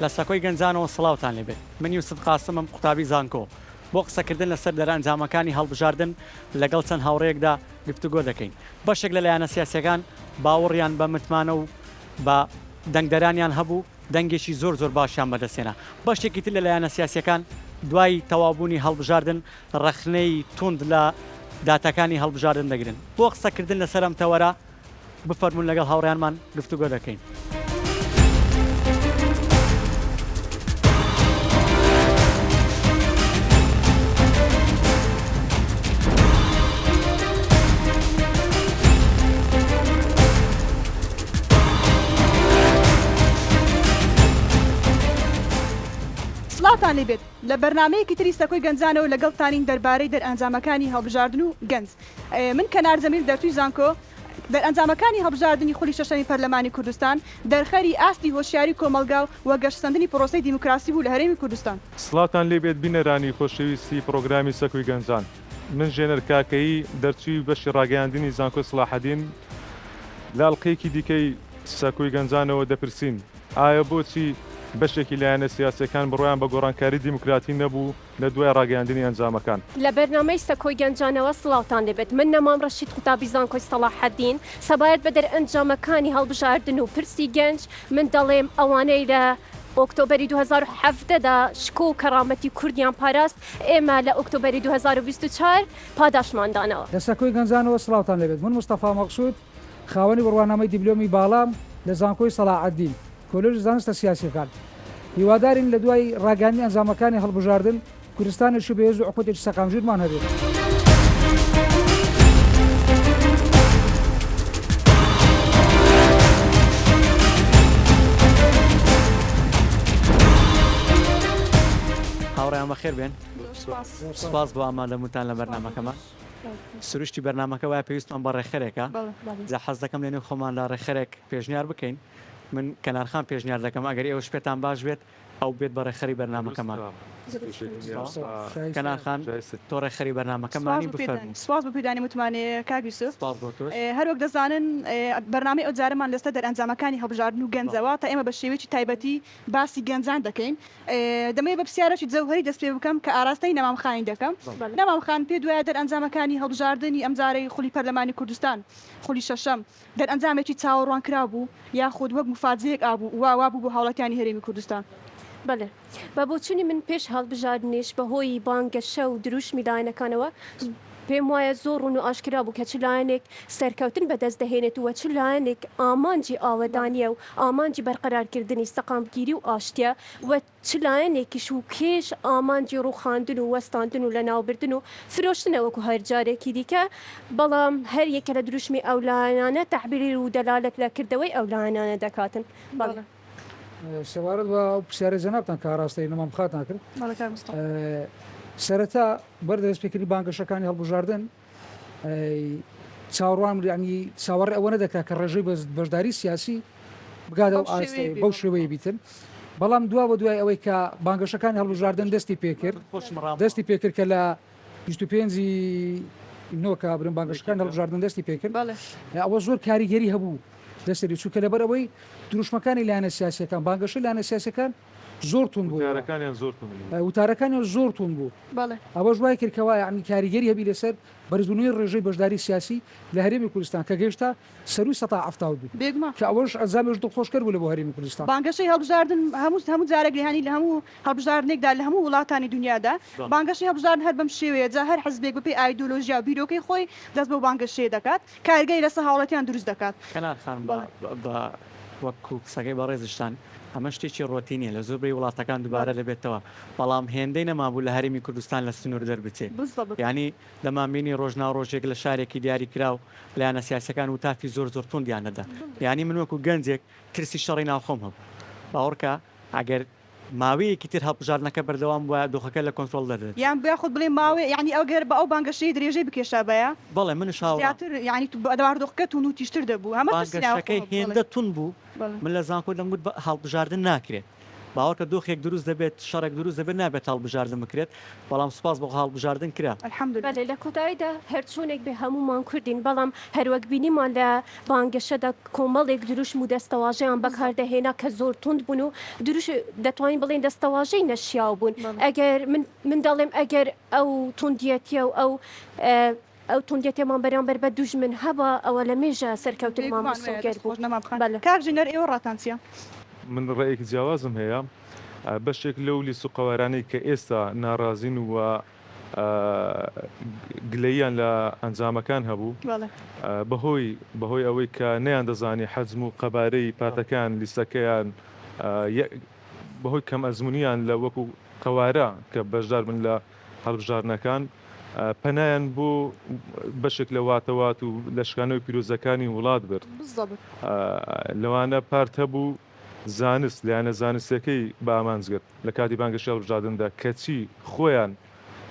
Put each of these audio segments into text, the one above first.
لە سەکۆی گەنجانەوە سڵاوتان لێبێت. من یوسف قاسمم قوتابی زانکۆ بۆ قسەکردن لەسەر دەرەنجامەکانی هەڵبژاردن لەگەڵ چەند هاوڕەیەکدا گفتوگۆ دەکەین. بەشێک لە لایەنە سیاسیەکان باوەڕیان بە متمانە و بە دەنگدەرانیان هەبوو دەنگێکی زۆر باشیان بەدەستێنا. بەشێکی تر لە لایەنە سیاسیەکان دوای تەوابوونی هەڵبژاردن ڕەخنەی توند لە داتەکانی هەڵبژاردن دەگرن. بۆ قسەکردن لەسەر ئەم تەوەرە بفەرمون لەگەڵ هاوڕیانمان گفتوگۆ دەکەین. سڵاتان لێبێت لە بەرنامەیەکی تری سەکۆی گەنجانەوە لەگەڵتانین دەربارەی دەرئەنجامەکانی هەڵبژاردن و گەنج. من کەنار جەمیل دەرتووی زانکۆ دەرئەنجامەکانی هەڵبژاردننی خولی شەشەمی پەرلەمانی کوردستان دەرخەری ئاستی هۆشیاری کۆمەلگا و گەشتسەندنی پرۆسەی دیموکراسی بوو لە هەرێمی کوردستان. سڵاتان لێبێت بینەرانی خۆشەویستی پرۆگرامی سەکۆی گەنجان. من ژێنەر کاکەیی دەرچووی بەشی ڕاگەیاندنی زانکۆ سڵاحەدین لاڵقەیەکی دیکەی سەکۆی گەنجانەوە دەپرسین ئایا بۆچی بەشێکی لایەنە سیاسەکان بڕۆیان بە گۆڕانکاری دیموکراتی نەبوو لە دوای ڕاگەیاندنی ئەنجامەکان. لە بەرنامەی سەکۆی گەنجانەوە سڵاوتان دەبێت. من نەمام ڕەشید قوتابی زانکۆی سەلاحەدین سەبارەت بە دەرئەنجامەکانی هەڵبژاردن و پرسی گەنج من دەڵێم ئەوانەی لە ئۆکتۆبەری 2017دا شکۆ و کەرامەتی کوردیان پاراست ئێمە لە ئۆکتۆبەری 2024 پاداشماندانەوە. لە سەکۆی گەنجانەوە سڵاوتان لەبێت. من مستەفا مەقسوود خاوەنی بڕوانامەی دیبلۆمی باڵام لە زانکۆی سەلاحەدین کۆلێژی زانستە سیاسیەکان هیوادارین لە دوای ڕاگەاندنی ئەنجامەکانی هەڵبژاردن کوردستانیش بەهێز و حکومەتێکی سەقامژیرمان هەبێت. هاوڕێیان بەخێر بێن. سپاس بۆ ئامادەبوونتان لە بەرنامەکەمان. سروشتی بەرنامەکە وایە پێویستمان بە ڕێکخەرێکە. جا حەز دەکەم لێنێ خۆمان لە ڕێکخەرێک پێشنیار بکەین. من کەنارخان پێشنیار دەکەم ئەگەر ئێوەش پێتان باش بێت ئەو بێت بە ڕێکخەری بەرنامەکەمان. کەنارخان تۆ ڕێکخەری بەرنامەکەمانی بفەرموو. سپاس بۆ پێدانی متمانەیە کاک یوسف. هەروەک دەزانن بەرنامەی ئەو جارەمان لەسەر دەرئەنجامەکانی هەڵبژاردن و گەنجەوە تا ئێمە بە شێوەیەکی تایبەتی باسی گەنجان دەکەین. دەمەوێت بە پرسیارەکی جەوهەری دەست پێ بکەم کە ئاراستەی نەمامخانی دەکەم. نەمامخان پێ دوایە دەرئەنجامەکانی هەڵبژاردننی ئەمجارەی خولی پەرلەمانی کوردستان خولی شەشەم دەرئەنجامێکی چاوەڕوان کرابوو یاخود وەک مفاجەیەک ئابوو وابوو بۆ هاوڵاتیانی هەرێمی کوردستان. بەڵێ بە بۆچوونی من پێش هەڵبژاردنیش بەهۆی بانگەشە و دروشمی لایەنەکانەوە پێم وایە زۆر ڕوون و ئاشکرا بوو کە چ لایەنێک سەرکەوتن بەدەست دەهێنێت و چ لایەنێک ئامانجی ئاوەدانیە و ئامانجی بەرقەرارکردنی سەقامگیری و ئاشتیە و چ لایەنێکیش و کێش ئامانجی ڕووخاندن و وەستاندن و لە ناوبردن و فرۆشتنەوەکو هەرجارێکی دیکە بەڵام هەر یەکە لە دروشمی ئەو لایەنانە تەحبیری و دەلالەت لە کردەوەی ئەو لایەنانە دەکاتن. بەڵێ سەوارەت بە پرسیارە جەنابتان کە ئاراستەی نەمام خاتان کرد. سەرەتا بەردەست پێکردنی بانگەشەکانی هەڵبژاردن چاوەڕوان ینی چاوەڕێ ئەوە نەدەکات کە ڕێژەی بەشداری سیاسی بگاتە بەو شێوەیە بیتن. بەڵام دوا بە دوای ئەوەی کە بانگەشەکانی هەڵبژاردن دەستی پێکرد کە لە 25 نۆکە برن بانگەشەکان هەڵبژاردن دەستی پێکرد ئەوە زۆر کاریگەری هەبوو دەستی چووکە لەبەر ئەوەی دروشمەکانی لایەنە سیاسیەکان بانگەشەی لایەنە سیاسیەکان زۆر تون بوو وتارەکانیان زۆر تون بوو. ئەوە ژوای کردکەوە ینی کاریگەری هەبی لەسەر بەرزبوونەوەی ڕێژەی بەشداری سیاسی لە هەرێمی کوردستان کە گەیشتا سەروی 170 بوو کە ئەوەش ئەنجامێش دڵخۆشکەر بوو لە بۆ هەرێمی کوردستان. بانگەشەی هەڵبژاردن هەموو جارێک لێهانی لە هەموو هەڵبژاردنێکدا لە هەموو وڵاتانی دنیادا بانگەشەی هەڵبژاردن هەر بەم شێوەیە جا هەر حزبێک بەپێی ئایدۆلۆژیا و بیرۆکەی خۆی دەست بە بانگەشەیە دەکات کارگەی لەسەر هاوڵاتیان دروست دەکات. کەنارخان وەکو سەگەی بەڕێزشتان ئەمە شتێکی ڕۆتینیە لە زۆربەی وڵاتەکان دووبارە دەبێتەوە بەڵام هێندەی نەمابوو لە هەرێمی کوردستان لە سنوور دەربچێت. ینی دەمامبینی ڕۆژنا ڕۆژێک لە شارێکی دیاری کراو لایەنە سیاسەکان و تافی زۆر توندیانەدا. ینی من وەکو گەنجێک ترسی شەڕی ناوخۆم هەبوو باوەڕکە ئەگەر ماوەیەکی تر هەڵبژاردنەکە بەردەوام وایە دۆخەکە لە کۆنتترۆل دەدێت یان بیا خۆت بڵێ ماوەی ینی ئەوگەر بە ئەو بانگەشەی درێژەی بکێشا بەیە بەڵێ منش ینی دەواردۆخەکە تون و تیشتر دەبوو هەمەەکەی هێندە تون بوو من لە زانکۆ دەمگوت هەڵبژاردن ناکرێت باوەکە دۆخێک دروست دەبێت شەڕێک دروست دەبێت نابێت هەڵبژاردن بکرێت بەڵام سوپاس بۆ هەڵبژاردن کرا الحەمدولله بەێ لە کۆتاییدا هەرچوونێک بێ هەمومان کوردین بەڵام هەروەک بینیمان لە بانگەشەدا کۆمەڵێک دروشم و دەستەواژەیان بەکاردەهێنا کە زۆر تند بوون و دروش دەتوانین بڵێن دەستەواژەی نەشیاو بوون ئەگەر من دەڵێم ئەگەر ئەو توندیەتیە و ئەو توندێتێمان بەرامبەر بە دوژمن هەبە ئەوە لە مێژە سەرکەوتنمان مسۆگەر بوو کاژینەر ئێوە ڕاتانسیە من ڕێیەکی جیاوازم هەیە بەشێک لەو لیست و قەوارانەی کە ئێستا ناڕازین و گلەییان لە ئەنجامەکان هەبوو بەهۆی ئەوەی کە نەیان دەزانی حەجم و قەبارەی پاتەکان لیستەکەیان بەهۆی کەم ئەزمونیان لە وەکو قەوارە کە بەشدار بن لە هەڵبژاردنەکان پەنایان بۆ بەشێک لە واتەوات و لەشکانەوەی پیرۆزەکانی وڵات برد لەوانە پارت هەبوو زانست لایەنە زانستەکەی بە ئامانزگرت لە کاتی بانگەشی هەڵبژاردندا کەچی خۆیان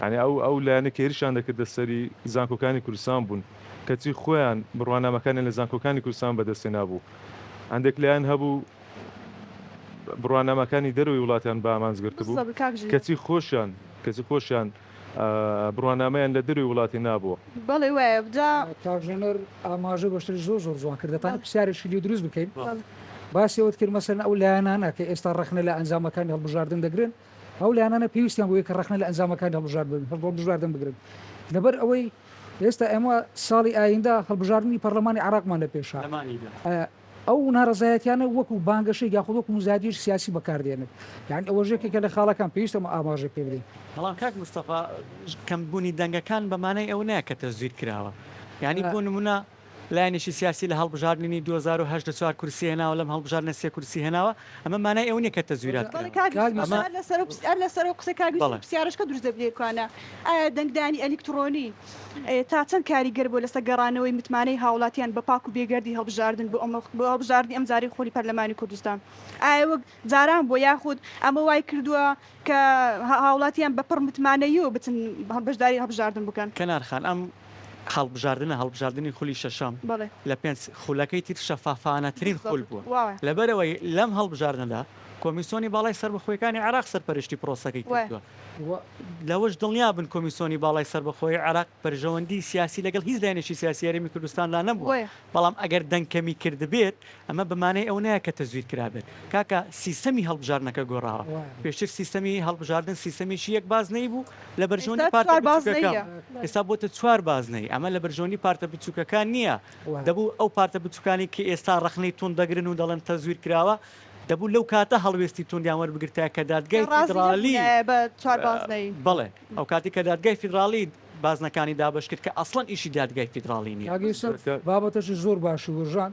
ینی ئەو لایەنە کێریشان دەکردە سەری زانکۆکانی کوردستان بوون کەچی خۆیان بڕوانامەکانیان لە زانکۆکانی کوردستان بەدەستێ نابوو هەندێک لایەن هەبوو بڕوانامەکانی دەروی وڵاتیان بە ئامانزگرت بوو کەچی خۆشیان بڕوانامەیان لە دەروی وڵاتی نابووە بەڵێ وایە بدا کاژێنەر ئاماژە بەشتر زۆر جوان کردێتان پرسیارێکی لێ دروست بکەین باسی ئەوت کرد مەسەن ئەو لایەنانە کە ئێستا ڕخنە لە ئەنجامەکانی هەڵبژاردن دەگرن ئەو لایەنانە پێویستیان بۆیە کە ڕخنە لە ئەنجامەکانی هەڵبژاردن بگرن لەبەر ئەوەی ئێستا ئێمە ساڵی ئایندا هەڵبژاردننی پەرلەمانی عراقمان لە پێشا ئەو ناڕزایەتیانە وەکو بانگەشەی یاخود وەکو مزادیش سیاسی بەکاردێنن یعنی ئەوەژێکێکە لە خاڵەکان پێویستەمە ئاماژە پێ بدەین بەڵام کاک مستەفا کەمبوونی دەنگەکان بەمانەی ئەو نایە کە تەزویر کراوە یعنی بۆ نمونە لایەنێکی سیاسی لە هەڵبژاردننی 2010 4 کورسی هێناوە لەم هەڵبژاردنە 3 کورسی هێناوە ئەمە مانای ئەو نیە کە تەزویرات لەسەر قسە پرسیارشکە دروست دەبێتوانە ئایا دەنگدانی ئەلکترۆنی تا چەند کاریگەر بۆ لەسەر گەڕانەوەی متمانەی هاوڵاتیان بە پاک و بێگەردی هەڵبژاردن بۆ هەڵبژاردننی ئەم جاری خۆلی پەرلەمانی کوردستان ئایا وەک جاران بۆ یاخود ئەمە وای کردووە کە هاوڵاتیان بەپڕ متمانەیی و بچن بەشداری هەڵبژاردن بکەن کەنارخان ئەم هەڵبژاردننی خولی شەشەم لە پێنج خولەکەی تر شەفافانەترین خول بووە لەبەرەوەی لەم هەڵبژاردندا کۆمیسیۆنی باڵای سەربەخۆیەکانی عراق سەرپەرشتی پرۆسەکەی کردووە لەوەش دڵنیا بن کۆمیسیۆنی باڵای سەربەخۆی عراق پەرژەوەندی سیاسی لەگەڵ هیچ دایانێکی سیاسی هەرێمی کوردستاندا نەبووە بەڵام ئەگەر دەنگکەمی کردبێت ئەمە بەمانەی ئەو نایە کە تەزویر کرابێت کاکە سیستەمی هەڵبژاردنەکە گۆڕاوە پێشتر سیستەمی هەڵبژاردن سیستەمیشی یەک بازنەی بوو لە بەرژۆنی پارتە بچووکەکان ئێستا بۆتە 4 بازنەی ئەمە لە بەرژۆنی پارتە بچووکەکان نییە دەبوو ئەو پارتە بچووکانی کە ئێستا ڕخنەی تون دەگرن و دەڵێن تەزویر کراوە دەبوو لەو کاتە هەڵوێستی توندیان وەربگرتە کە دادگای فیدرالی بڵێ ئەو کاتی کە دادگای فیدرالی بازنەکانی دابش کرد کە ئەسڵەن ئیشی دادگای فیدرالی نیە بابەتەش زۆر باش و ژان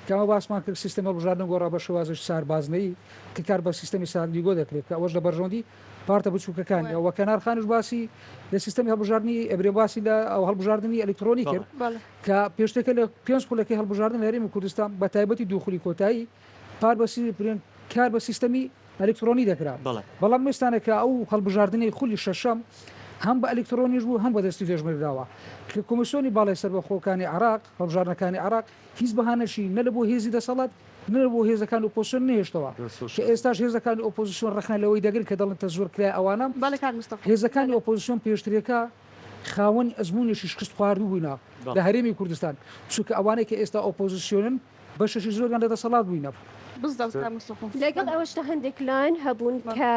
کەمە باسمان کرد سیستەمە هەڵبژاردن گۆڕا بە شێوازش ساربازنەی کە کار بە سیستەمی ساردیگۆ دەکرێت کە ئەوەش لە بەرژۆندی پارتە بچووکەکانی ئەوە کەنارخانش باسی لە سیستەمی هەڵبژاردننی ئەبرێ باسی لە ئەو هەڵبژاردننی ئەلکترۆنی کرد کە پێشتەکە لە 5 خولەکەی هەڵبژاردن لە هەرێمی کوردستان بە تایبەتی دووخولی کۆتایی کار بە سیستەمی ئەلکترۆنی دەکرا بەڵام مێستانە کە ئەو هەڵبژاردنەی خولی شەشەم هەم بە ئەلکترۆنیش بوو هەم بە دەستی پێشمەرداوە کە کۆمیسیۆنی باڵای سەربەخۆکانی عراق هەڵبژاردنەکانی عراق هیچ بەهانەشی نە لە بۆ هێزی دەسەڵات نە بۆ هێزەکان ئۆپۆزیسیۆن نهێشتەوە کە ئێستاش هێزەکانی ئۆپۆزیسیۆن ڕخنە لەوەی دەگرن کە دەڵێن تەزویر کرای ئەوانە هێزەکانی ئۆپۆزیسیۆن پێشترێکە خاوەن ئەزمونێکی شکست خواردوو بووینە لە هەرێمی کوردستان چونکە ئەوانەی کە ئێستا ئۆپۆزیسیۆنن بەشەشی زۆریان لە دەسەڵات بووینە لەگەڵ ئەوەشتا هەندێک لاین هەبوون کە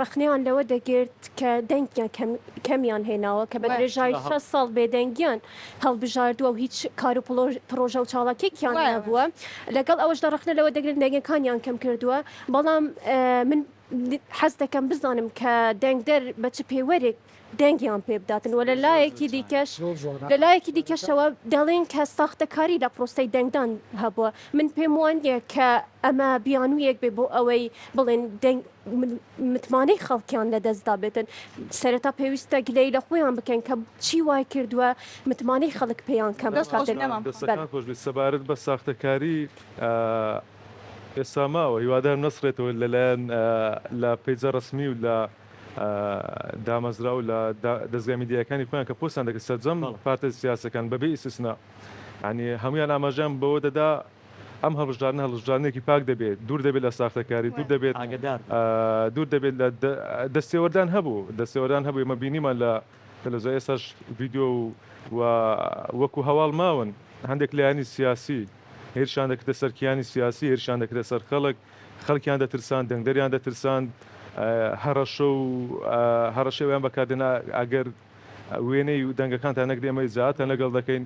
ڕخنیان لەوە دەگرت کە دەنگیان کەمیان هێناوە کە بە درێژای 6 ساڵ بێدەنگیان هەڵبژاردووە و هیچ کار و پرۆژە و چاڵکێکیان نەبووە لەگەڵ ئەوەشدا ڕخنە لەوە دەگرن دەنگەکانیان کەم کردووە بەڵام من حەز دەکەم بزانم کە دەنگدەر بە چ پێوەرێک دەنگیان پێ بداتن وە لە لایەکی دیکەشەوە دەڵێن کە ساختەکاری لە پرۆستەی دەنگدان هەبووە من پێم وانە کە ئەمە بیانوویەک بێ بۆ ئەوەی بڵێن متمانەی خەڵکیان لە دەستدا بێتن سەرەتا پێویستە گلەی لە خۆیان بکەن کە چی وای کردووە متمانەی خەڵک پێیان کەم سەبارەت بە ساختەکاری ئێستا ماوە هیوادارم نەسرێتەوە لەلایەن لە پەیجە ڕسمی و لە دامەزرا و لە دەستگای میدیاکانی خۆیان کە پۆستان دەکرد سەرجەم پارتە سیاسەکان بەبێ ئیسtisنا ینی هەمویان ئاماژەیان بەوە دەدا ئەم هەڵبژاردنێکی پاک دەبێت دوور دەبێت لە ساختەکاری دوور دەبێت ئاگدار دوور دەبێت لە دەستێوەردان هەبوو ئمە بینیمان لە تەلەڤیزیۆن ئێستاش ڤیدیۆ و وەکو هەواڵ ماون هەندێک لایانی سیاسی هێرشان دەکردە سەر کیانی سیاسی هێرشان دەکردە سەر خەڵکیان دەترسان دەنگدەریان دەترسان هەڕەشەویان بەکاردێنا ئەگەر وێنەی دەنگەکانتان نەکرێ ئەمە ئیجاعەتان لەگەڵ دەکەین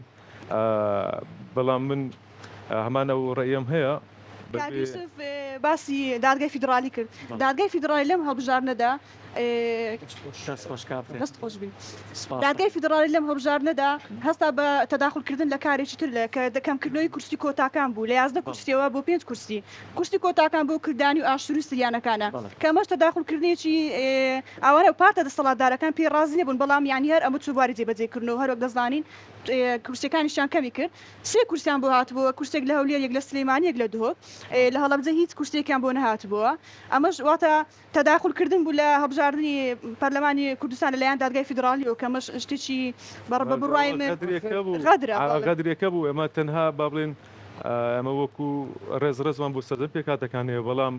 بەڵام من هەمانە و ڕێیم هەیە یوسف باسی دادگای فیدرالی کرد دادگای فیدرالی لەم هەڵبژاردنەدا دەست خۆش بی دادگای فیدرالی لەم هەڵبژاردنەدا هەستا بە تەداخلکردن لە کارێکی تر لە کە دەکەمکردنەوەی کورسی کۆتاکان بوو لە 11 کورسیەوە بۆ 5 کورسی کۆتاکان بۆ کردانی و ئاشوری سریانەکانە کەمەش تەداخلکردنێکی ئەوانە پارتە دەسەڵاتدارەکان پێی ڕازی نەبوون بەڵام یانی هەر ئەمە چوباری جێبەجێکردنەوە هەروەک دەزانین کورسەکانیشان کەمی کرد سێ کورسیان بۆ هاتبووە کورسێک لە هەولێر یەک لە سلێمانی یەک لە دهۆک لە هەڵەبجە هیچ کورسێکیان بۆ نەهاتبووە ئەمەش واتە تەداخلکردن بوو لە هەڵبژاردننی پەرلەمانی کوردستان لەلایەن دادگای فیدرالیەوە کەمەش شتێکی بە بڕای غەدرێکە بوو ئێمە تەنها با بڵێن ئەمە وەکو ڕێزڕێزمان بۆ سەدەم پێکاتەکانەیە بەڵام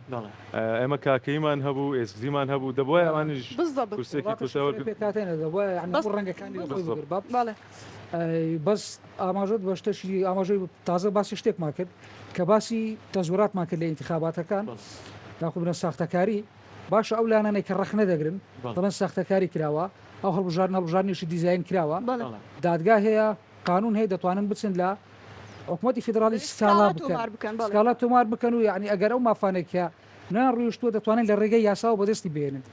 ئێمە کاکەیمان هەبوو ئێسزیمان هەبوو دەبووە ئەوانش کورسێکی ڕەنگەکانی بەس ئاماژەت بە شتەشی ئاماژەی تازە باسی شتێکمان کرد کە باسی تەزوراتمان کرد لە ئینتیخاباتەکان داخۆ بنە ساختەکاری باشە ئەو لانانەی کە ڕەخنە دەگرن دەڵێن ساختەکاری کراوە ئەو هەڵبژاردنێکی دیزاین کراوە دادگا هەیە قانون هەیە دەتوانن بچن لە حکوومەتی فیدرالی سکالا تۆمار بکەن و یعنی ئەگەر ئەو مافانێکە نان ڕویشتووە دەتوانن لە ڕێگەی یاساوە بەدەستی بێنن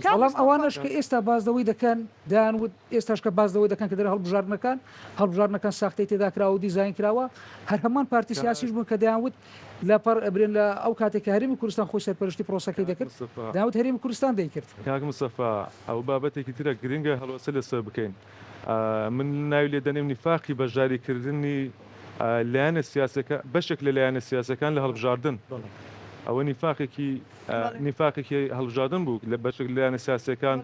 بەڵام ئەوانش کە ئێستا بازدەوەی دەکەن دایانوت ئێستاش کە بازدەوەی دەکەن کە دەرە هەڵبژاردنەکان ساختەی تێدا کراوە و دیزاین کراوە هەر هەمان پارتی سیاسیش بوون کە دایانوت لە پەر ئەبرێن لە ئەو کاتێک هەرێمی کوردستان خۆی سەرپەرشتی پرۆسەکەی دەکرد داوت هەرێمی کوردستان دەیکرد کاک مستەفا ئەو بابەتێکی ترە گرنگە هەڵوەسە لەسەر بکەین من ناوی لێ دەنێم نیفاقی بەشداریکردنی لایەنە سیاسەکە بەشێک لە لایەنە سیاسەکان لە هەڵبژاردن ئەوە نیفاقێکی هەڵبژاردن بوو لە بەشێک لایەنە سیاسەکان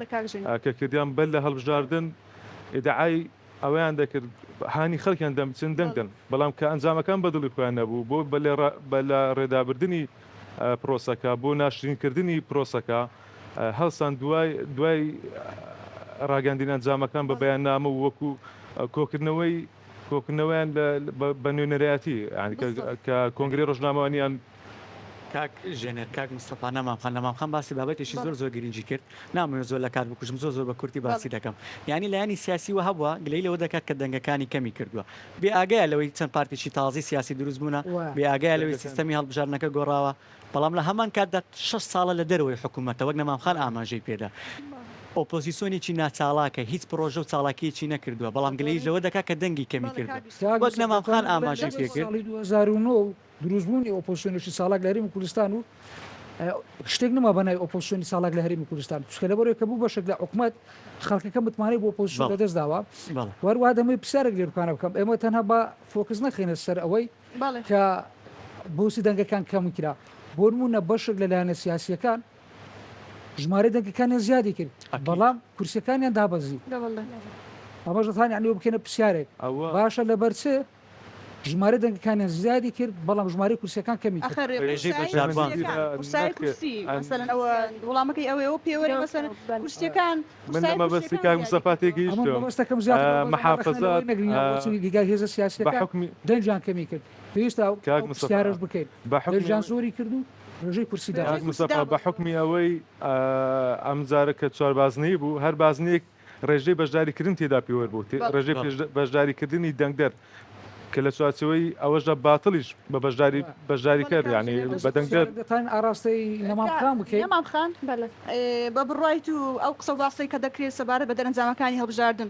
کە کردیان بەر لە هەڵبژاردن ئیدعای ئەویان دەکرد هانی خەڵکیان دەمچن دەنگن بەڵام کە ئەنجامەکان بەدڵی خۆیان نەبوو بۆ بە لە ڕێدابردننی پرۆسەکە بۆ ناشرینکردنی پرۆسەکە هەڵسان دوای ڕاگەاندین ئەنجامەکان بە بەیان نامە وەکو کۆکردنەوەیان بە نوێنەرایەتی کە کۆنگری ڕۆژنامەوانیان کاک ژێنەر کاک مستەفا نەمامخان باسی بابەتێکی زۆر گرنگی کرد نامەوێت زۆر لە کار بکوژم زۆر بە کورتی باسی دەکەم یعنی لایانی سیاسی وە هەبووە گلەی لەوە دەکات کە دەنگەکانی کەمی کردووە بێ ئاگایە لەوەی چەند پارتێکی تازی سیاسی دروست بوونە بێ ئاگایە لەوەی سیستەمی هەڵبژاردنەکە گۆڕاوە بەڵام لە هەمان کاتدا 6 ساڵە لە دەرەوەی حکوومەتە وەک نەمامخان ئاماژەی پێدا ئۆپۆزیسیۆنێکی ناچاڵاکە هیچ پرۆژە و چاڵاکیەکی نەکردووە بەڵام گلەی لەوە دەکات کە دەنگی کەمی کردووە وەک نەمامخان ئاماژەی پێکرد 2009 دروستبوونی ئۆپۆزیسیۆنێکی ساڵک لە هەرێمی کوردستان و شتێک نما بەنای ئۆپۆزیسیۆنی ساڵک لە هەرێمی کوردستان چکە لەبەرەوەی کە بوو بەشێک لە حکوومەت خەڵکەکە متمانەی بۆ ئۆپۆزیسیۆن لەدەست داوە وەروە دەمەوێت پرسیارێک لێرکانە بکەم ئێمە تەنها بە فۆکس نەخینە سەر ئەوەی کە بۆسی دەنگەکان کەم کرا بۆ نمونە بەشێک لە لایەنە سیاسیەکان ژمارە دەنگەکانیان زیادی کرد بەڵام کورسیەکانیان دابەزی ئەمەش دەتوانین یعنی بکەنە پرسیارێک باشە لەبەرچێ ژمارە دەنگەکانیان زیادی کرد بەڵام ژمارە کورسیەکان کەمی وڵامەکەی ئەوەوە پێوەری مەسەر کورسیەکان من مەبەستی کاک مستەفاتێکی مەبەستەکەم زیاتر محافظات هێزە سیاسیەکان دەنجیان کەمی کرد پێویستە پرسیارەش بکەین دەنجیان زۆری کرد و ڕێژەی کورسی دا مستەفا بە حکمی ئەوەی ئەمجارە کە چواربازنەی بوو هەر بازنێک ڕێژەی بەشداریکردن تێدا پێوە بوو ڕێژەی بەشداریکردنی دەنگدەر کە لە چوارچەوەی ئەوەشدا باتڵیش بە بەشداری کرد یعنی بەدەنگدەر دەتوانین ئاراستەی نەمامخان بکەین نەمامخان بە بڕایت و ئەو قسە باسی کە دەکرێت سەبارەت بە دەرەنجامەکانی هەڵبژاردن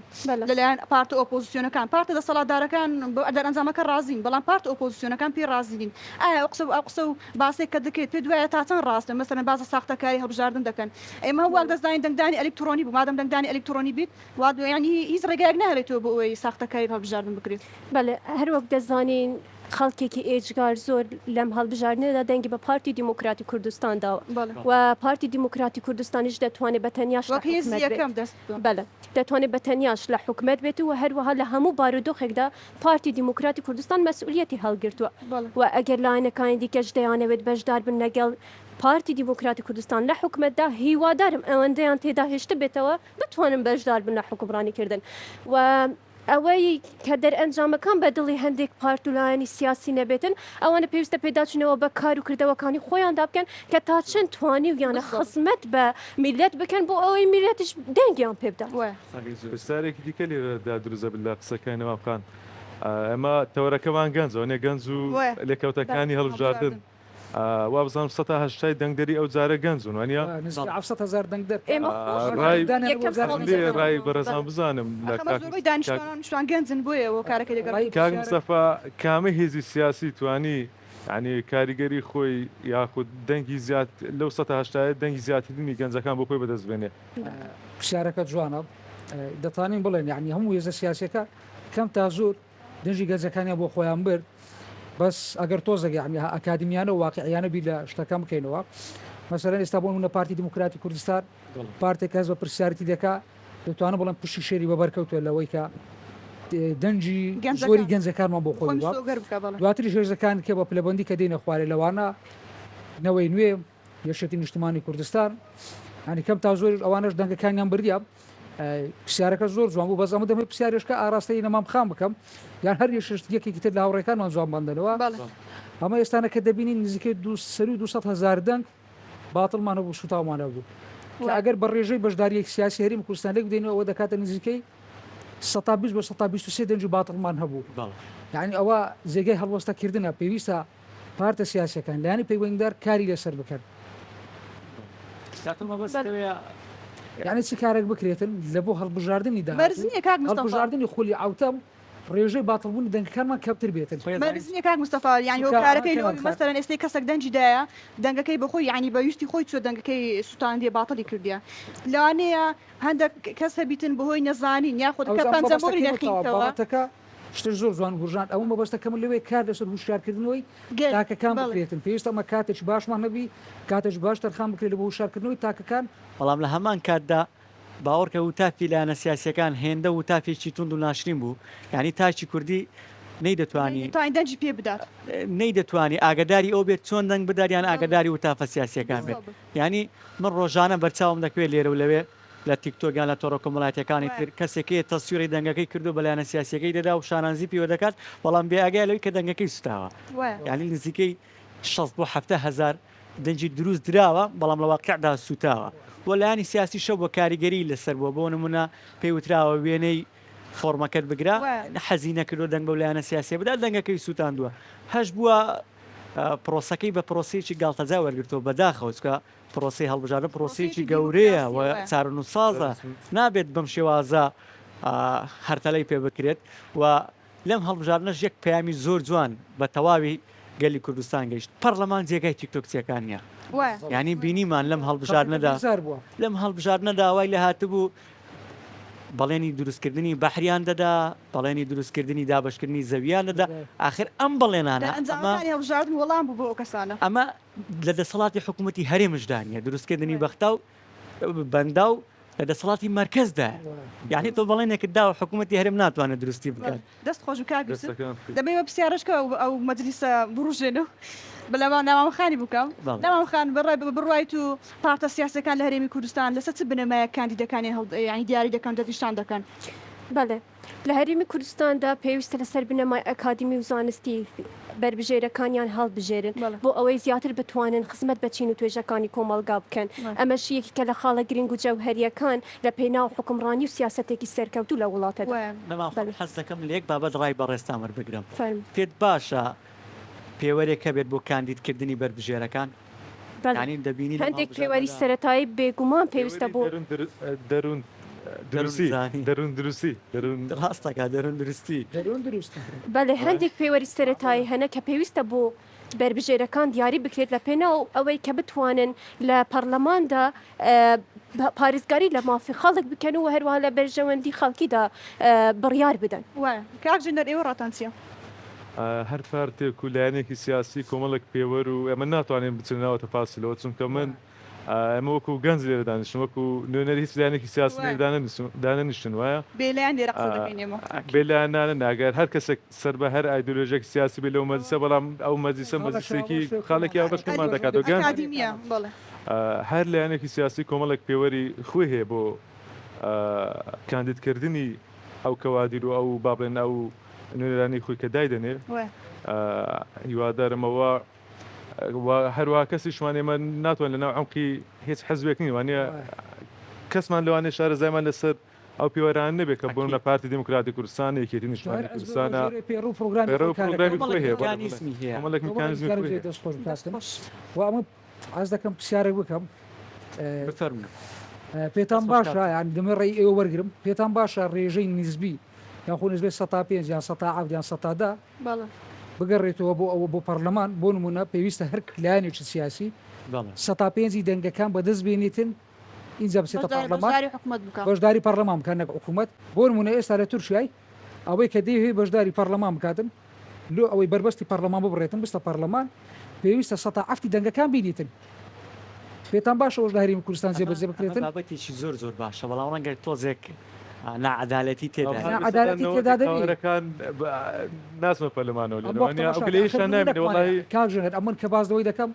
لەلایەن پارتە ئۆپۆزیسیۆنەکان پارتە دەسەڵاتدارەکان دەرەنجامەکە رازین بەڵام پارتە ئۆپۆزیسیۆنەکان پێ رازین ئایا ئەو قسە و باسێک کە دەکرێت پێ دوایە تا چەند ڕاستە مەسەلەن بازە ساختەکاری هەڵبژاردن دەکەن ئێمە هەواک دەزانین دەنگدانی ئەلکترۆنی بوو مادەم دەنگدانی ئەلکترۆنی بیت وا ینی هیچ ڕێگایەک نهێنێتەوە بۆ ئەوەی ساختەکاری هەڵبژاردن بکرێت بەڵێ هەروەک دەزانین خەڵکێکی ئێجگار زۆر لەم هەڵبژاردنەدا دەنگی بە پارتی دیموکراتی کوردستان داوە بەڵێ و پارتی دیموکراتی کوردستانیش دەتوانێت بە تەنیاش لە وەک هێزی حکومەت بێت. یەکەم دەست بەڵێ دەتوانێت بە تەنیاش لە حکومەت بێت و هەروەها لە هەموو بارودۆخێکدا پارتی دیموکراتی کوردستان مەسئولیەتی هەڵگرتووە بەڵێ و ئەگەر لاینەکانی دیکەش دەیانەوێت بەشدار بن لەگەڵ پارتی دیموکراتی کوردستان لە حکومەتدا هیوادارم ئەوەندەیان تێدا هێشت بێتەوە بتوانن بەشدار بن لە حکومڕانیکردن و ئەوەی کە دەرئەنجامەکان بە دڵی هەندێک پارت و لایەنی سیاسی نەبێتن ئەوانە پێویستە پێداچنەوە بە کار و کردەوەکانی خۆیاندا بکەن کە تا چەند توانی و یانە خزمەت بە میلەت بکەن بۆ ئەوەی میلەتش دەنگیان پێ بدات. پرسیارێکی دیکە لێرەدا دروزە بلا قسەکانەوە بکان ئەمە تەوەرەکەمان گەنجەوە نێ گەنج و لێکەوتەکانی هەڵبژاردن وا بزانم 180 دەنگدەری ئەو جارە گەنجون وانە 700,000 دەنگ دەر ئێمە ڕای بەرەزان بزانم زۆربەی دانیشتوان گەنجن بۆیەوە کارەکە لەگەڵ کاک مستەفا کامە هێزی سیاسی توانی ینی کاریگەری خۆی یاخود دەنگی زیاد لەو 180 دەنگی زیاترینی گەنجەکان بۆ خۆی بەدەست بێنێ پرسیارەکە جوانە دەتوانین بڵێن یعنی هەموو هێزە سیاسەکە کەم تا زۆر دەنجی گەنجەکانیان بۆ خۆیان برد بەس ئەگەر تۆزێک یعنی ئەکادمیانە و واقعیانە بی لە شتەکان بکەینەوە مەسەرەن ئێستا بۆ نمونە پارتی دیموکراتی کوردستان پارتێک هەز بە پرسیارەتی دەکا دەتوانە بڵێن پشتی شێری بەبەرکەوتوە لەوەی کە دەنجی زۆری گەنجەکانمان بۆ خۆی دواتری هێزەکان کە بە پلەبەندی کە دێنە خوارێ لەوانە نەوەی نوێ یەشێتی نیشتمانی کوردستان ینی کەم تا زۆر ئەوانش دەنگەکانیان بردیە پرسیارەکە زۆر جوان بوو بەس ئەمە دەمێت پرسیارێشکە ئاراستەی نەمام بخام بکەم یان هەر یەکێکی تر لە هاوڕێکانمان جوان بەندنەوە ئەمە ئێستانە کە دەبینین نزیکەی 200,000 دەنگ باتڵمانە بوو سوتاومانە بوو ئەگەر بە ڕێژەی بەشداریەک سیاسی هەرێمی کوردستان لێک بدەینەوە ئەوە دەکاتە نزیکەی 120 بە 123 دەنج باتڵمان هەبوو یعنی ئەوە جێگەی هەڵوەستەکردنە پێویستە پارتە سیاسەکان لایەنی پەیوەنددار کاری لەسەر بکەن یعنی چی کارێک بکرێتن لە بۆ هەڵبژاردننی دا هەڵبژاردننی خولی ئاوتەم ڕێژەی باتڵبوونی دەنگەکانمان کەمتر بێتن مەرزنیە کاک مستەفا یعنی کارەکەی مەسەرەن ئێستا کەسێک دەنجیدایە دەنگەکەی بەخۆی یعنی بەویستی خۆی چۆ دەنگەکەی سوتاندێ باتڵی کردیە لەوانەیە هەندێک کەس هەبیتن بەهۆی نەزانین یاخۆ پەنجەمۆری نەخینەوە شتە زۆر جوان گورژان ئەو مەبەستەکەم لەوەی کار لەسەر هوشیارکردنەوەی تاکەکان بکرێتن پێویستە ئەمە کاتێک باشمان نەبی کاتێک باش تەرخان بکرێت لە بۆ هوشارکردنەوەی تاکەکان بەڵام لە هەمان کاتدا باوەڕکە وتافی لایەنە سیاسیەکان هێندە وتافێکی تونند و ناشرین بوو یعنی تاچی کوردی نەیدەتوانی دەنجی پێ بدات نەیدەتوانی ئاگداری ئەو بێت چۆن دەنگ بداریان ئاگداری وتافە سیاسیەکان بێت ینی من ڕۆژانە بەرچاوم دەکوێت لێرە و لەوێ لە تیکتۆگیان لە تۆڕە کۆمەڵایەتەکانی تر کەسێکی تەسووری دەنگەکەی کردو بەلایەنە سیاسیەکەی دەدا و شانانزی پێوە دەکات بەڵام بێ ئاگای لەوەی کە دەنگەکەی سوتاوە یعنی نزیکەی 6 بۆ 7,000 دەنجی دروست دراوە بەڵام لە واقعدا سوتاوە بۆ لایانی سیاسی شەو بۆ کاریگەری لەسەر بۆ نمونە پێی وتراوە وێنەی فۆرمەکەت بگرا حەزی نەکردو دەنگ بە لایەنە سیاسی بدا دەنگەکەی سوتاندووە هەش بووە پرۆسەکەی بە پرۆسەیەکی گاڵتەجا وەرگرتەوە بەداخەوە پرۆسی هەڵبژاردن پرۆسەیەکی گەورەیە و چارن و سازە نابێت بەم شێوازە هەرتەلەی پێ بکرێت و لەم هەڵبژاردنەش یەک پەیامی زۆر جوان بە تەواوی گەلی کوردستان گەیشت پەرلەمان جێگای تیکتۆکسیەکان نیە یعنی بینیمان لەم هەڵبژاردنەدا وای لە هاتبوو بەڵێنی دروستکردنی بەحریان دەدا بەڵێنی دروستکردنی دابشکردنی زەویان دەدا آخر ئەم بەڵێنانە وەڵام بوو بۆ کەسانە ئەمە لە دەسەڵاتی حکوومەتی هەرێمشدانە دروستکردنی بەختا و بەندا و لە دەسەڵاتی مرکزدا یعنی تۆ بەڵێنێکت داوە حکوومەتی هەرێم ناتوانێت درستی بکات دەست خۆش و کار دەبێ بە پرسیارشکە ئەو مەجلیسە بڕژێنە بەلەوان ناوامەخانی بکەم ناوامخان بڕای بڕایت و پارتە سیاسەکان لە هەرێمی کوردستان لەسەر چ بنەمایە کاندیدەکانی ینی دیاری دەکەن دەتیشتان دەکەن بەڵێ لە هەرێمی کوردستاندا پێویستە لەسەر بنەمای ئەکادمی و زانستی بربژێرەکانیان هەڵبژێرن بۆ ئەوەی زیاتر بتوانن خزمەت بەچین و توێژەکانی کۆمەڵگا بکەن ئەمە شیەکی کە لە خاڵە گرنگ و جەوهەریەکان لە پێناو حکومڕانی و سیاسەتێکی سەرکەوتوو لە وڵاتە حەز دەکەم لە یەک بابەت ڕای بەڕێستان وەربگرم پێت باشە پێوەرێکە بێت بۆ کاندیدکردنی بربژێرەکان دەبینی هەندێک پێوەری سەرەتایی بێگومان پێویستە بۆ ڕاستەکە دەرون درستی بەڵێ هەندێک پێوەری سەرەتایی هەنە کە پێویستە بۆ بربژێرەکان دیاری بکرێت لە پێناو ئەوەی کە بتوانن لە پەرلەماندا پارێزگاری لە مافی خەڵک بکەن و هەروە لە بەرژەوەندی خەڵکیدا بڕیار بدەن کاک ژێنەر ئێوە ڕاتانسیە هەر پارتێک و لایەنێکی سیاسی کۆمەڵک پێوەەر و ئەمە ناتوانین بچنەوە تەفاسیلەوە چونکە من ئەمە وەکو گەنج لێرە دانیشتن وەکو نوێنەری هیچ لایەنێکی سیاسی دانەنیشتن وایە بێلایەن لێرە قسە دەکەینێمە بێلایەنانە ناگەر هەر کەسێک سەر بە هەر ئایدۆلۆژیەک سیاسی بێ لەو مەجلیسە بەڵام ئەو مەجلیسە مەجلیسێکی خاڵێکی ئاوبەشمان دەکات و گەنج ئاکادیمیە بەڵێ هەر لایەنێکی سیاسی کۆمەڵک پێوەری خۆی هەیە بۆ کاندیدکردنی ئەو کەوادیر و ئەو بابڵێن ئەو نوێنەرانی خۆی کە دایدەنێ هیوادارمەوە هەروە کەسیشمان ئێمە ناتوان لەناو عەمقی هیچ حەزبێکنی وانە کەسمان لەوانێ شارە زایمان لەسەر ئەو پیوەران نەبێت کە بۆن لە پارتی دموکراتی کوردستان یەکێتی نیشتیمانی کوردستانە کۆمەڵێک میکانیزمی و ئەمە ئاز دەکەم پرسیارێک بکەم بفەرمونە پێتان باشە یان دەمە ڕێی ئێوە وەرگرم پێتان باشە ڕێژەی نزبی یاخۆ نزبێت 105 یان 100 یان 100 بەڵێ بگەڕێتەوە بۆ ئەوە بۆ پەرلەمان بۆ نمونە پێویستە هەر لایەنێکی سیاسی 105 دەنگەکان بەدەست بێنێتن اینجا بچێتە پەرلەمان بەشداری پەرلەمان بکەن نەک حکوومەت بۆ نمونە ئێستا لە تورکیای ئەوەی کە دەیەوێت بەشداری پەرلەمان بکاتن لۆ ئەوەی بربەستی پەرلەمان ببڕێتن بستە پەرلەمان پێویستە 107 دەنگەکان بینیتن پێتان باشە وەژداری کوردستان جێبەجێ بکرێتن بابەتێکی زۆر باشە بەڵام ڕەنگە تۆزێک نعدالەتی تێدا عدالەتی تێدا دەبێت ناسمە پەرلەمانەوە لەوانەیە نامێت وڵی کاژێت ئەمن کە بازەوەی دەکەم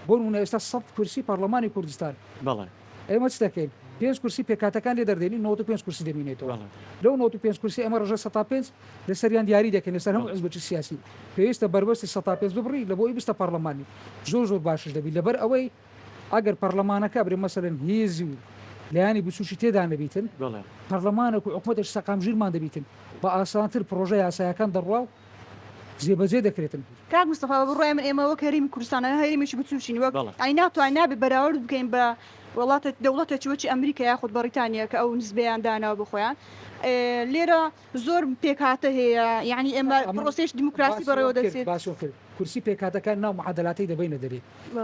بۆ نمونە ئێستا 100 کورسی پەرلەمانی کوردستان بەڵێ ئێمە چ دەکەین 5 کورسی پێکاتەکان لێ دەردێنی 95 کورسی دەمینێتەوە لەو 95 کورسی ئەمە ڕژە 105 لەسەریان دیاری دەکەن لەسەر هەموو حزبێکی سیاسی پێویستە بربەستی 105 ببڕی لە بۆی بستە پەرلەمانی زۆر باشش دەبی لەبەر ئەوەی ئەگەر پەرلەمانەکە برێ مەسەرەن هێزی و لایانی بچوشی تێدا نەبیتن پەرلەمانێک و حکومەتش سەقامژیرمان دەبیتن بە ئاسانتر پرۆژە یاسایەکان دەڕوا و جێبەجێ دەکرێتن کاک مستەفا بڕۆی من ئێمە وەک هەرێمی کوردستانە هەرێمێکی بچوشین وەک ئەی ناتوانین نابێ بەراورد بکەین بە وڵاتە دەوڵەتە چوەکی ئەمریکا یاخود بەریتانیا کە ئەو نسبەیان داناوە بخۆیان لێرە زۆر پێکهاتە هەیە یعنی ئێمە پرۆسێش دیموکراسی بەڕێوە دەچێت کورسی پێکاتەکان ناو معادلاتی دەبینە دەرێ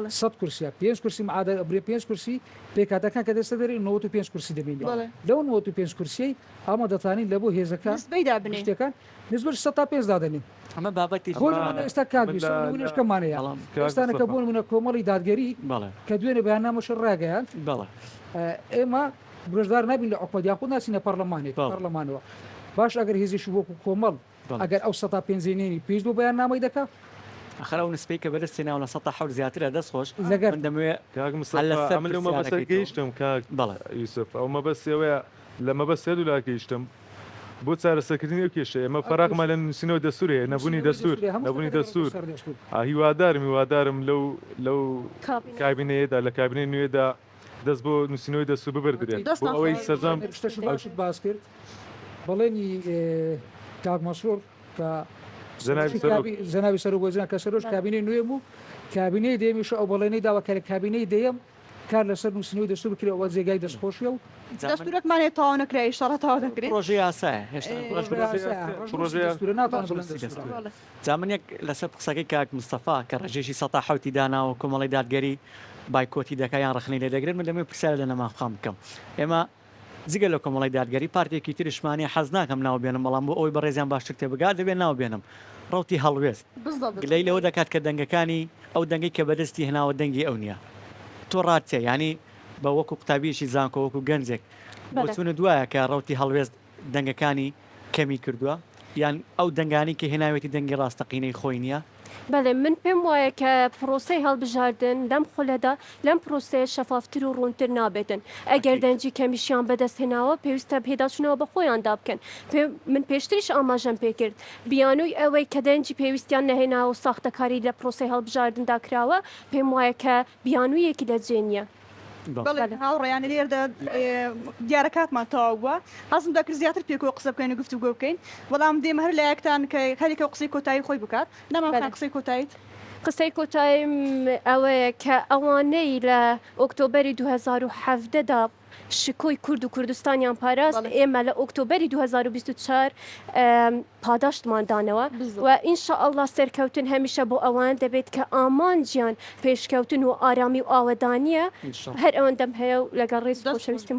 100 کورسیا 5 کورسی برێ 5 کورسی پێکاتەکان کە دەستە دەرێ 95 کورسی دەبین لەو 95 کورسی ئەمە دەتوانین لە بۆ هێزەکان نسبەیدا بنێ شتەکان نسبەت 105 دادەنین ئەمە بابەتی ئێستا کاگەمانەیە ئێستانەکە بۆ نمونە کۆمەڵی دادگەری کە دوێنێ بەیاننامەش ڕاگەیان ئێمە بژدار نبین لە عقوبەت یاخود ناچینە پەرلەمانێک پەرلەمانەوە باش ئەگەر هێزیشی وەکو کۆمەڵ ئەگەر ئەو 105 پێش بۆ بەیاننامەی دەکات ئەخر ئەو نسبەی کە بەدەستی ناو لە 100 زیاترە دەستخۆش لەگەر دەمەوێت لەمە بەسەر گەیشتم کاک یوسف ئەو مەبەستەوەیە لە مەبەست سێ دولا گەیشتم بۆ چارەسەرکردنی ئەو کێشە ئەمە فەراقمان لە نووسینەوە دەستورێ نەبوونی دەستور هیوادارم لەو کابینەیەدا لە کابینەی نوێدا دەست بۆ نووسینەوەی دەستور ببردرێت بۆ ئەوەی سەرجام باشت باس کرد بەڵێنی کاک مەسرور کە زەناوی سەر وەزیران کە سەرۆژ کابینەی نوێ بوو کابینەی دێمیش ئەو بەڵێنەی داوە کە لە کابینەی دەیەم کار لەسەر نووسینەوەی دەستور بکرێت ئەوە جێگای دەستخۆشیە و دەستورەکمانێت تاوا نەکرای شەڕە تاوا دەکرێت پرۆژه یاسایە جا من یەک لەسەر قسەکەی کاک مستەفا کە ڕێژێکی 170 داناوە کۆمەڵی دادگەری بایکۆتی دەکایان ڕخنەی لێ دەگرێت من دەمێ پرسیار لە نەماخام بکەم ئێمە جگە لە کۆمەڵی دادگەری پارتێکی تریشمانی حەز ناکەم ناو بێنم بەڵام بۆ ئەوی بەڕێزیان باشتر تێبگات دەبێت ناو بێنم ڕوتی هەڵوێست گلەی لەوە دەکات کە دەنگەکانی ئەو دەنگی کە بەدەستی هێناوە دەنگی ئەو نییە تۆ ڕاتێ ینی بە وەکو قوتابیەکی زانکۆ وەکو گەنجێک بۆچونە دوایە کە ڕوتی هەڵوێست دەنگەکانی کەمی کردووە یان ئەو دەنگانی کە هێناوێتی دەنگی ڕاستەقینەی خۆی نییە بەڵێ من پێم وایە کە پرۆسی هەڵبژاردن لەم خولەدا لەم پرۆسەیە شەفافتر و ڕوونتر نابێتن ئەگەر دەنجی کەمیشیان بەدەستهێناوە پێویستە پێداچنەوە بە خۆیاندا بکەن من پێشتریش ئاماژەم پێکرد بیانووی ئەوەی کە دەنجی پێویستیان نەهێناوە و ساختەکاری لە پرۆسی هەڵبژاردندا کراوە پێم وایە کە بیانوویەکی دەجێنیە هاوڕێیانی لێردا دیارەکاتمان تەواو بووە حەزم دەکرد زیاتر پێکەوە قسە بکەین و گفتوگۆ بکەین بەڵام دێمە هەر لایەکتان کە هەرێکە قسەی کۆتایی خۆی بکات نەمان قسەی کۆتاییت قسەی کۆتاییم ئەوەیە کە ئەوانەی لە ئۆکتۆبەری 2017دا شکۆی کورد و کوردستانیان پاراست ئێمە لە ئۆکتۆبەری 2024 پاداشتمان دانەوە و ئینشاءالله سەرکەوتن هەمیشە بۆ ئەوان دەبێت کە ئامانجیان پێشکەوتن و ئارامی و ئاوەدانیە هەر ئەوەندەم هەیە و لەگەڵ ڕێز خۆشەویستیم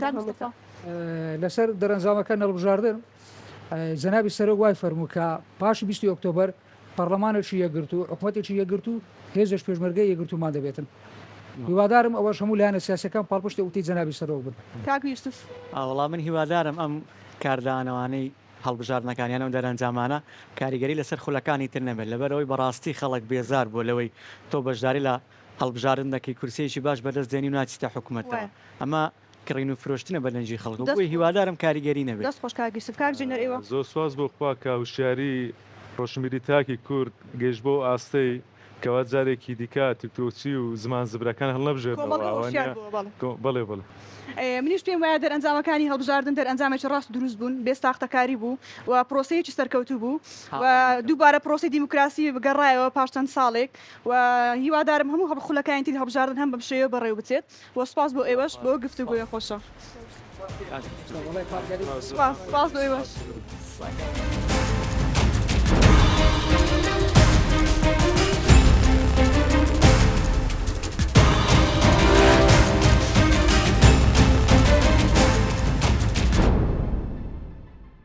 لەسەر دەرەنجامەکە نەڵبژاردن جەنابی سەرۆک وای فەرموو کە پاشی 20 ئۆکتۆبەر پەرلەمانێکی یەکگرت و حکوومەتێکی یەکگرت و هێزش پێشمەرگەی یەکگرتومان دەبێتن هیوادارم ئەوەش هەموو لایەنە سیاسەکان پاڵپشتی وتی جەنابی سەرەوە بن کاکو یوسف وەڵام من هیوادارم ئەم کاردانەوانەی هەڵبژاردنەکانیان و دەرەنجامانە کاریگەری لەسەر خولەکانی تر نەبێت لەبەرەوەی بەڕاستی خەڵک بێزار بۆ لەوەی تۆ بەشداری لە هەڵبژاردن دەکەی کورسێکی باش بەدەست دێنی و ناچیتە حکوومەتەوە ئەمە کڕین و فرۆشتنە بەدەنجی خەڵک بۆی هیوادارم کاریگەری نەبێت دەست خۆش کاک یوسف کاک جنەر ئێوە زۆر سواز بۆ خوا کە هوشیاری ڕۆشنبیری تاکی کورد گەشت بۆ ئاستەی کەوا جارێکی دیکە تیکتۆچی و زمان زبرەکان هەڵ بڵێ بڵێ منیش پێم وایە دەرئەنجامەکانی هەڵبژاردن دەرئەنجامێکی ڕاست دروست بوون بێستاختەکاری بوو و پرۆسەیەکی سەرکەوتوو بوو و دووبارە پرۆسی دیموکراسی بگەڕایەوە پاش چەند ساڵێک و هیوادارم هەموو هەڵخولەکانی تر هەڵبژاردن هەم بەم شێوە بەڕێوە بچێت و سپاس بۆ ئێوەش بۆ گفتوگویە خۆشە سپاس بۆ ئێوەش